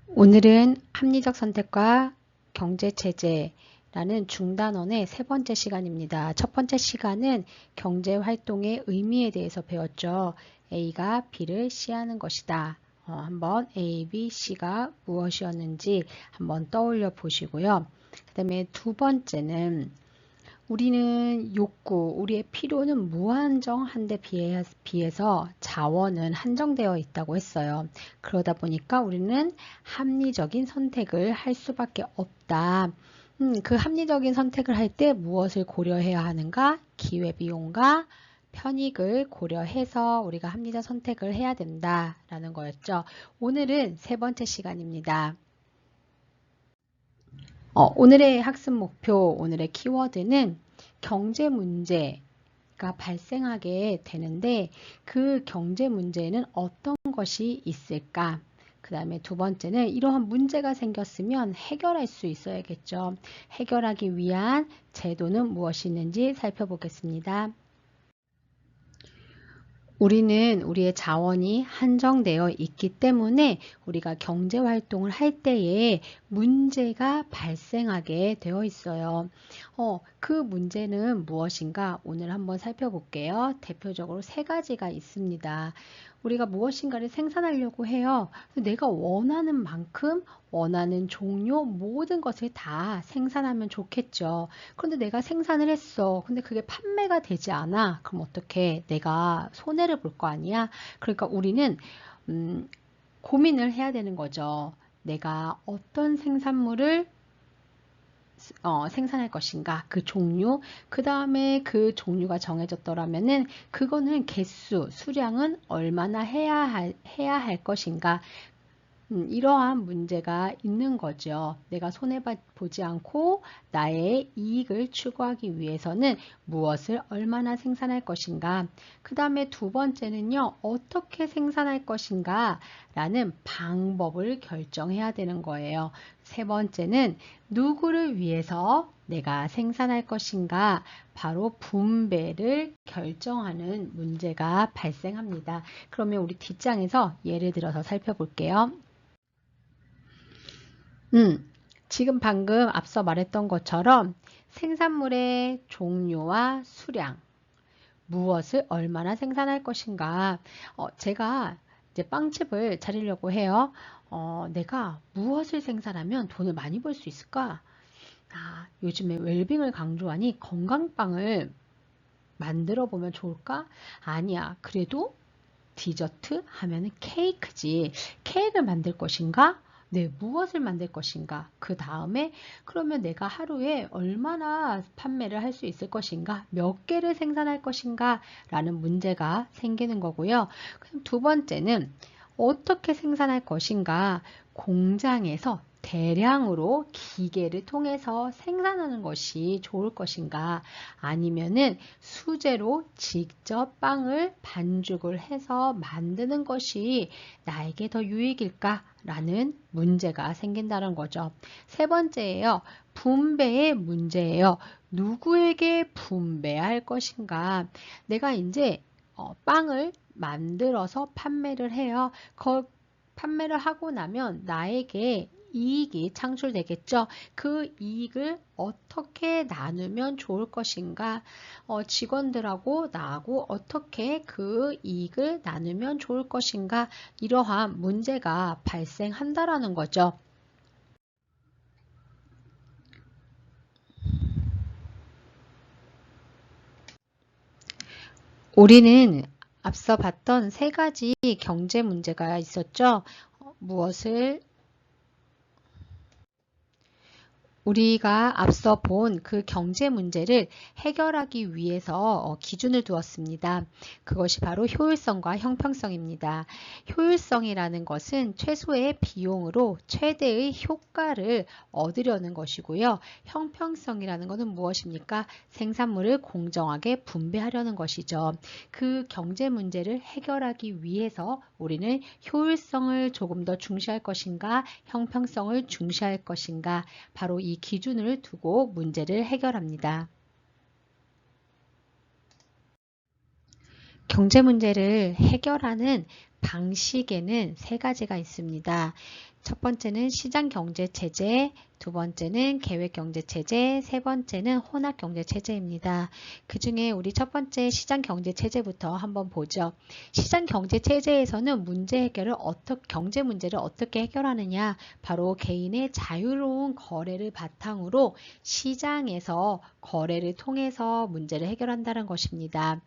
오늘은 합리적 선택과 경제체제라는 중단원의 세 번째 시간입니다. 첫 번째 시간은 경제활동의 의미에 대해서 배웠죠. A가 B를 C하는 것이다. 한번 A, B, C가 무엇이었는지 한번 떠올려 보시고요. 그 다음에 두 번째는 우리는 욕구, 우리의 필요는 무한정한데 비해서 자원은 한정되어 있다고 했어요. 그러다 보니까 우리는 합리적인 선택을 할 수밖에 없다. 그 합리적인 선택을 할 때 무엇을 고려해야 하는가? 기회비용과 편익을 고려해서 우리가 합리적 선택을 해야 된다라는 거였죠. 오늘은 세 번째 시간입니다. 오늘의 학습 목표, 오늘의 키워드는 경제 문제가 발생하게 되는데 그 경제 문제에는 어떤 것이 있을까? 그 다음에 두 번째는 이러한 문제가 생겼으면 해결할 수 있어야겠죠. 해결하기 위한 제도는 무엇이 있는지 살펴보겠습니다. 우리는 우리의 자원이 한정되어 있기 때문에 우리가 경제 활동을 할 때에 문제가 발생하게 되어 있어요. 그 문제는 무엇인가 오늘 한번 살펴볼게요. 대표적으로 세 가지가 있습니다. 우리가 무엇인가를 생산하려고 해요. 내가 원하는 만큼 원하는 종류 모든 것을 다 생산하면 좋겠죠. 그런데 내가 생산을 했어. 근데 그게 판매가 되지 않아. 그럼 어떻게? 내가 손해를 볼 거 아니야? 그러니까 우리는 고민을 해야 되는 거죠. 내가 어떤 생산물을 생산할 것인가, 그 종류, 그 다음에 그 종류가 정해졌더라면은 그거는 개수, 수량은 얼마나 해야 할 것인가, 이러한 문제가 있는 거죠. 내가 손해보지 않고 나의 이익을 추구하기 위해서는 무엇을 얼마나 생산할 것인가. 그 다음에 두 번째는요, 어떻게 생산할 것인가 라는 방법을 결정해야 되는 거예요. 세 번째는 누구를 위해서 내가 생산할 것인가, 바로 분배를 결정하는 문제가 발생합니다. 그러면 우리 뒷장에서 예를 들어서 살펴볼게요. 지금 방금 앞서 말했던 것처럼 생산물의 종류와 수량, 무엇을 얼마나 생산할 것인가. 제가 이제 빵집을 차리려고 해요. 내가 무엇을 생산하면 돈을 많이 벌 수 있을까? 요즘에 웰빙을 강조하니 건강빵을 만들어 보면 좋을까? 아니야. 그래도 디저트 하면은 케이크지. 케이크를 만들 것인가? 네, 무엇을 만들 것인가? 그 다음에 그러면 내가 하루에 얼마나 판매를 할 수 있을 것인가? 몇 개를 생산할 것인가? 라는 문제가 생기는 거고요. 그럼 두 번째는 어떻게 생산할 것인가? 공장에서 대량으로 기계를 통해서 생산하는 것이 좋을 것인가? 아니면은 수제로 직접 빵을 반죽을 해서 만드는 것이 나에게 더 유익일까? 라는 문제가 생긴다는 거죠. 세 번째예요. 분배의 문제예요. 누구에게 분배할 것인가? 내가 이제 빵을 만들어서 판매를 해요. 판매를 하고 나면 나에게 이익이 창출되겠죠. 그 이익을 어떻게 나누면 좋을 것인가? 직원들하고 나하고 어떻게 그 이익을 나누면 좋을 것인가? 이러한 문제가 발생한다라는 거죠. 우리는 앞서 봤던 세 가지 경제 문제가 있었죠. 무엇을 우리가 앞서 본 그 경제 문제를 해결하기 위해서 기준을 두었습니다. 그것이 바로 효율성과 형평성입니다. 효율성이라는 것은 최소의 비용으로 최대의 효과를 얻으려는 것이고요. 형평성이라는 것은 무엇입니까? 생산물을 공정하게 분배하려는 것이죠. 그 경제 문제를 해결하기 위해서 우리는 효율성을 조금 더 중시할 것인가, 형평성을 중시할 것인가, 바로 이 기준을 두고 문제를 해결합니다. 경제 문제를 해결하는 방식에는 세 가지가 있습니다. 첫 번째는 시장경제체제, 두 번째는 계획경제체제, 세 번째는 혼합경제체제입니다. 그 중에 우리 첫 번째 시장경제체제부터 한번 보죠. 시장경제체제에서는 문제 해결을 경제 문제를 어떻게 해결하느냐, 바로 개인의 자유로운 거래를 바탕으로 시장에서 거래를 통해서 문제를 해결한다는 것입니다.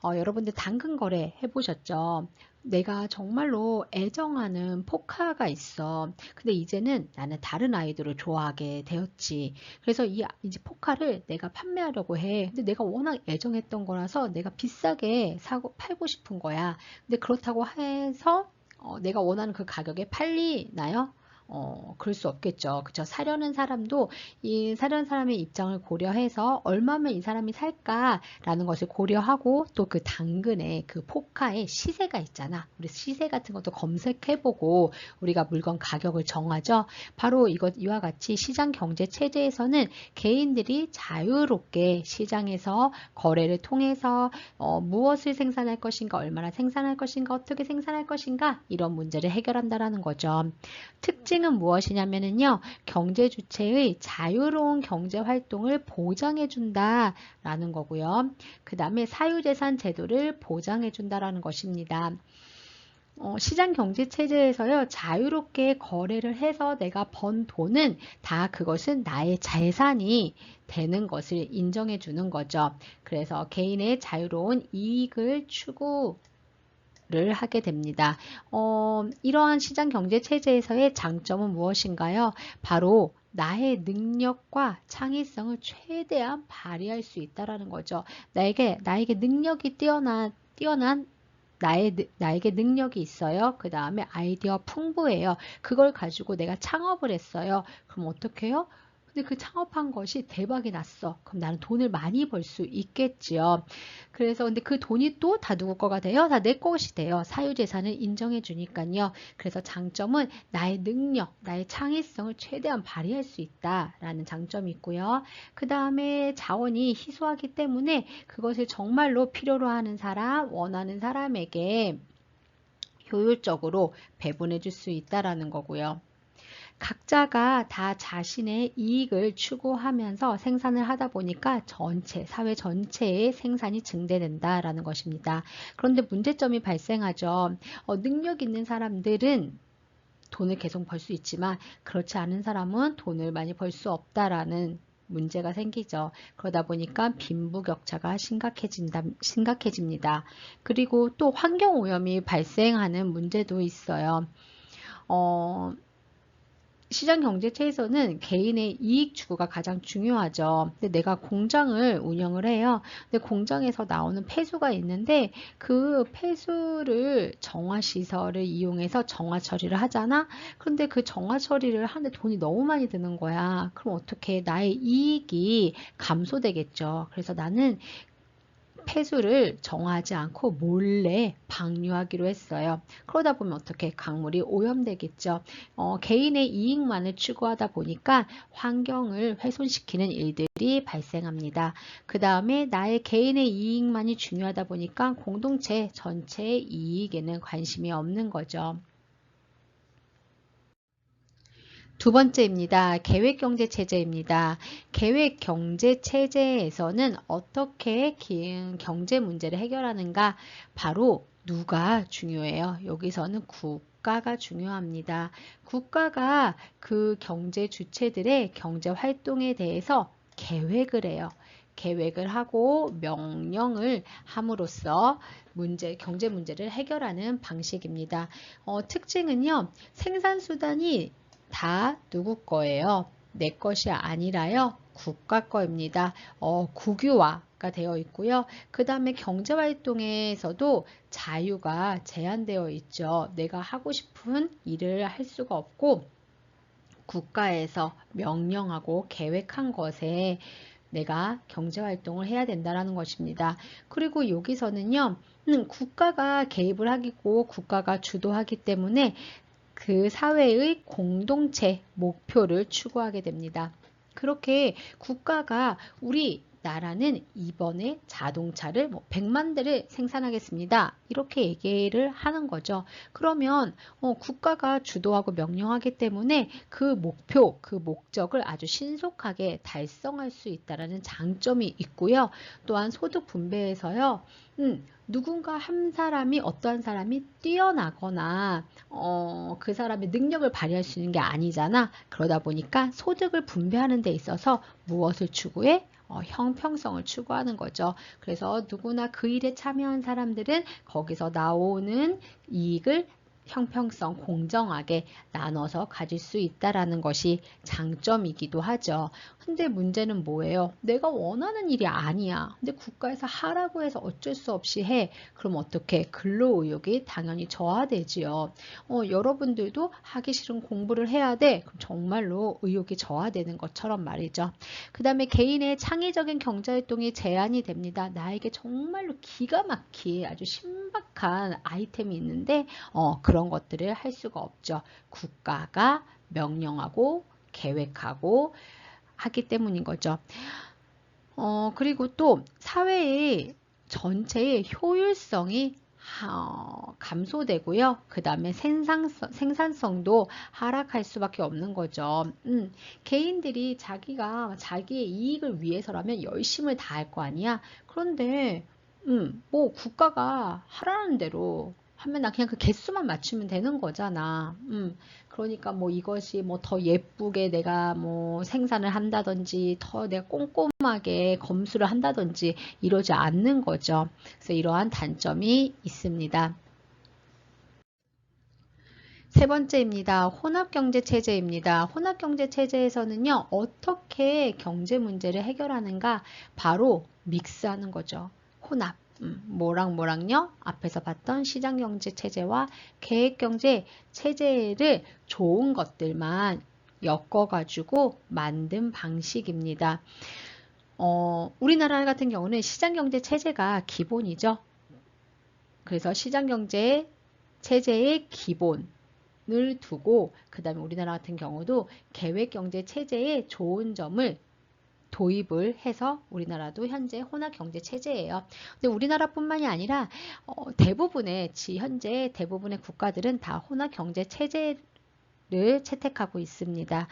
여러분들 당근 거래 해보셨죠? 내가 정말로 애정하는 포카가 있어. 근데 이제는 나는 다른 아이돌을 좋아하게 되었지. 그래서 이제 포카를 내가 판매하려고 해. 근데 내가 워낙 애정했던 거라서 내가 비싸게 팔고 싶은 거야. 근데 그렇다고 해서 내가 원하는 그 가격에 팔리나요? 그럴 수 없겠죠. 그쵸? 사려는 사람도 이 사려는 사람의 입장을 고려해서 얼마면 이 사람이 살까라는 것을 고려하고 또 그 당근의 그 포카의 시세가 있잖아. 우리 시세 같은 것도 검색해보고 우리가 물건 가격을 정하죠. 바로 이와 같이 시장 경제 체제에서는 개인들이 자유롭게 시장에서 거래를 통해서 무엇을 생산할 것인가, 얼마나 생산할 것인가, 어떻게 생산할 것인가 이런 문제를 해결한다라는 거죠. 특징은 무엇이냐면요. 경제 주체의 자유로운 경제 활동을 보장해 준다라는 거고요. 그 다음에 사유재산 제도를 보장해 준다라는 것입니다. 시장 경제 체제에서요, 자유롭게 거래를 해서 내가 번 돈은 다 그것은 나의 재산이 되는 것을 인정해 주는 거죠. 그래서 개인의 자유로운 이익을 추구를 하게 됩니다. 이러한 시장 경제 체제에서의 장점은 무엇인가요? 바로 나의 능력과 창의성을 최대한 발휘할 수 있다라는 거죠. 나에게 능력이 뛰어난 나에게 능력이 있어요. 그 다음에 아이디어 풍부해요. 그걸 가지고 내가 창업을 했어요. 그럼 어떻게 해요? 근데 그 창업한 것이 대박이 났어. 그럼 나는 돈을 많이 벌 수 있겠지요. 그래서 근데 그 돈이 또 다 누구 거가 돼요? 다 내 것이 돼요. 사유재산을 인정해 주니까요. 그래서 장점은 나의 능력, 나의 창의성을 최대한 발휘할 수 있다라는 장점이 있고요. 그 다음에 자원이 희소하기 때문에 그것을 정말로 필요로 하는 사람, 원하는 사람에게 효율적으로 배분해 줄 수 있다라는 거고요. 각자가 다 자신의 이익을 추구하면서 생산을 하다 보니까 사회 전체의 생산이 증대된다라는 것입니다. 그런데 문제점이 발생하죠. 능력 있는 사람들은 돈을 계속 벌 수 있지만 그렇지 않은 사람은 돈을 많이 벌 수 없다라는 문제가 생기죠. 그러다 보니까 빈부격차가 심각해집니다. 그리고 또 환경오염이 발생하는 문제도 있어요. 시장 경제체에서는 개인의 이익 추구가 가장 중요하죠. 근데 내가 공장을 운영을 해요. 근데 공장에서 나오는 폐수가 있는데 그 폐수를 정화시설을 이용해서 정화 처리를 하잖아. 그런데 그 정화 처리를 하는데 돈이 너무 많이 드는 거야. 그럼 어떻게 나의 이익이 감소되겠죠. 그래서 나는 폐수를 정하지 않고 몰래 방류하기로 했어요. 그러다 보면 어떻게 강물이 오염되겠죠. 개인의 이익만을 추구하다 보니까 환경을 훼손시키는 일들이 발생합니다. 그 다음에 나의 개인의 이익만이 중요하다 보니까 공동체 전체의 이익에는 관심이 없는 거죠. 두 번째입니다. 계획경제체제입니다. 계획경제체제에서는 어떻게 경제 문제를 해결하는가? 바로 누가 중요해요? 여기서는 국가가 중요합니다. 국가가 그 경제 주체들의 경제 활동에 대해서 계획을 해요. 계획을 하고 명령을 함으로써 경제 문제를 해결하는 방식입니다. 특징은요, 생산수단이 다 누구 거예요? 내 것이 아니라요. 국가 거입니다. 국유화가 되어 있고요. 그 다음에 경제활동에서도 자유가 제한되어 있죠. 내가 하고 싶은 일을 할 수가 없고 국가에서 명령하고 계획한 것에 내가 경제활동을 해야 된다는 것입니다. 그리고 여기서는요. 국가가 개입을 하고 국가가 주도하기 때문에 그 사회의 공동체 목표를 추구하게 됩니다. 그렇게 국가가 우리 나라는 이번에 자동차를 뭐 100만 대를 생산하겠습니다. 이렇게 얘기를 하는 거죠. 그러면 국가가 주도하고 명령하기 때문에 그 목표, 그 목적을 아주 신속하게 달성할 수 있다는 장점이 있고요. 또한 소득 분배에서요. 누군가 한 사람이 어떠한 사람이 뛰어나거나 그 사람의 능력을 발휘할 수 있는 게 아니잖아. 그러다 보니까 소득을 분배하는 데 있어서 무엇을 추구해? 형평성을 추구하는 거죠. 그래서 누구나 그 일에 참여한 사람들은 거기서 나오는 이익을 형평성, 공정하게 나눠서 가질 수 있다라는 것이 장점이기도 하죠. 근데 문제는 뭐예요? 내가 원하는 일이 아니야. 근데 국가에서 하라고 해서 어쩔 수 없이 해. 그럼 어떻게? 근로의욕이 당연히 저하되지요. 여러분들도 하기 싫은 공부를 해야 돼. 그럼 정말로 의욕이 저하되는 것처럼 말이죠. 그 다음에 개인의 창의적인 경제활동이 제한이 됩니다. 나에게 정말로 기가 막힌 아주 신박한 아이템이 있는데 그런 것들을 할 수가 없죠. 국가가 명령하고 계획하고 하기 때문인 거죠. 그리고 또 사회의 전체의 효율성이 감소되고요. 그 다음에 생산성도 하락할 수밖에 없는 거죠. 개인들이 자기의 이익을 위해서라면 열심을 다할 거 아니야. 그런데 뭐 국가가 하라는 대로 하면 나 그냥 그 개수만 맞추면 되는 거잖아. 그러니까 뭐 이것이 뭐 더 예쁘게 내가 뭐 생산을 한다든지 더 내가 꼼꼼하게 검수를 한다든지 이러지 않는 거죠. 그래서 이러한 단점이 있습니다. 세 번째입니다. 혼합경제체제입니다. 혼합경제체제에서는요, 어떻게 경제 문제를 해결하는가? 바로 믹스하는 거죠. 혼합. 뭐랑요? 앞에서 봤던 시장경제체제와 계획경제체제를 좋은 것들만 엮어가지고 만든 방식입니다. 우리나라 같은 경우는 시장경제체제가 기본이죠. 그래서 시장경제체제의 기본 을 두고 그 다음에 우리나라 같은 경우도 계획경제체제의 좋은 점을 도입을 해서 우리나라도 현재 혼합경제체제예요. 근데 우리나라뿐만이 아니라 현재 대부분의 국가들은 다 혼합경제체제를 채택하고 있습니다.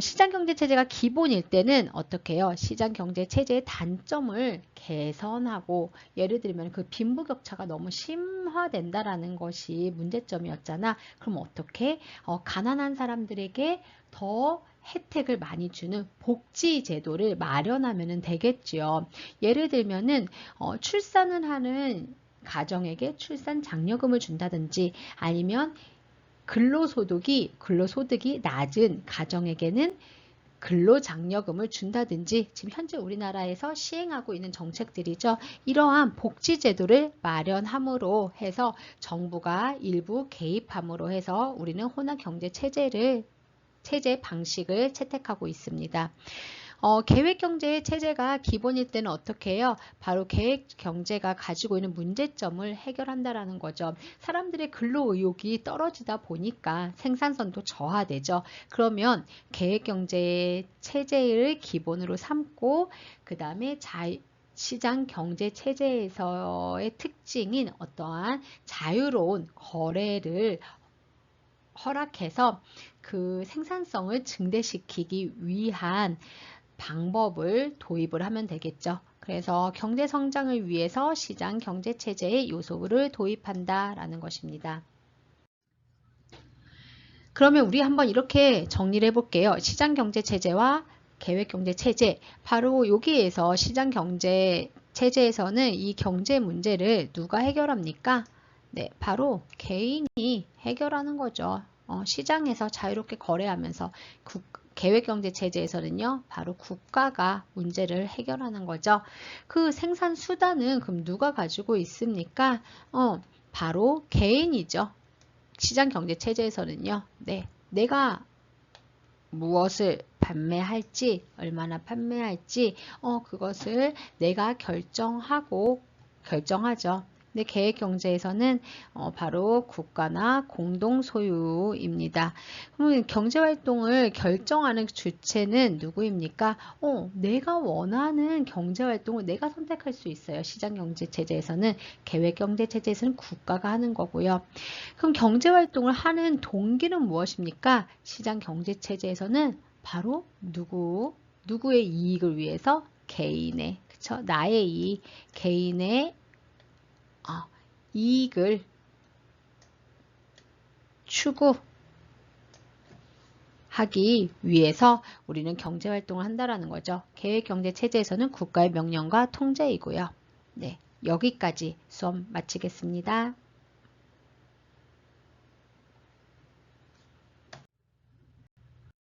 시장경제체제가 기본일 때는 어떻게 해요? 시장경제체제의 단점을 개선하고 예를 들면 그 빈부격차가 너무 심화된다라는 것이 문제점이었잖아. 그럼 어떻게? 가난한 사람들에게 더 혜택을 많이 주는 복지제도를 마련하면 되겠죠. 예를 들면은 출산을 하는 가정에게 출산 장려금을 준다든지 아니면 근로소득이 낮은 가정에게는 근로장려금을 준다든지 지금 현재 우리나라에서 시행하고 있는 정책들이죠. 이러한 복지제도를 마련함으로 해서 정부가 일부 개입함으로 해서 우리는 혼합경제체제 방식을 채택하고 있습니다. 계획경제 체제가 기본일 때는 어떻게 해요? 바로 계획경제가 가지고 있는 문제점을 해결한다라는 거죠. 사람들의 근로의욕이 떨어지다 보니까 생산성도 저하되죠. 그러면 계획경제 체제를 기본으로 삼고 그 다음에 시장 경제 체제에서의 특징인 어떠한 자유로운 거래를 허락해서 그 생산성을 증대시키기 위한 방법을 도입을 하면 되겠죠. 그래서 경제 성장을 위해서 시장 경제 체제의 요소를 도입한다라는 것입니다. 그러면 우리 한번 이렇게 정리를 해볼게요. 시장 경제 체제와 계획 경제 체제. 바로 여기에서 시장 경제 체제에서는 이 경제 문제를 누가 해결합니까? 네, 바로 개인이 해결하는 거죠. 시장에서 자유롭게 거래하면서 계획경제체제에서는요, 바로 국가가 문제를 해결하는 거죠. 그 생산 수단은 그럼 누가 가지고 있습니까? 바로 개인이죠. 시장경제체제에서는요, 네, 내가 무엇을 판매할지, 얼마나 판매할지, 그것을 내가 결정하죠. 근데 계획경제에서는 바로 국가나 공동소유입니다. 그러면 경제활동을 결정하는 주체는 누구입니까? 내가 원하는 경제활동을 내가 선택할 수 있어요. 시장경제체제에서는. 계획경제체제에서는 국가가 하는 거고요. 그럼 경제활동을 하는 동기는 무엇입니까? 시장경제체제에서는 바로 누구의 이익을 위해서? 개인의, 그쵸? 나의 이익, 개인의 이익을 추구하기 위해서 우리는 경제활동을 한다라는 거죠. 계획경제체제에서는 국가의 명령과 통제이고요. 네, 여기까지 수업 마치겠습니다.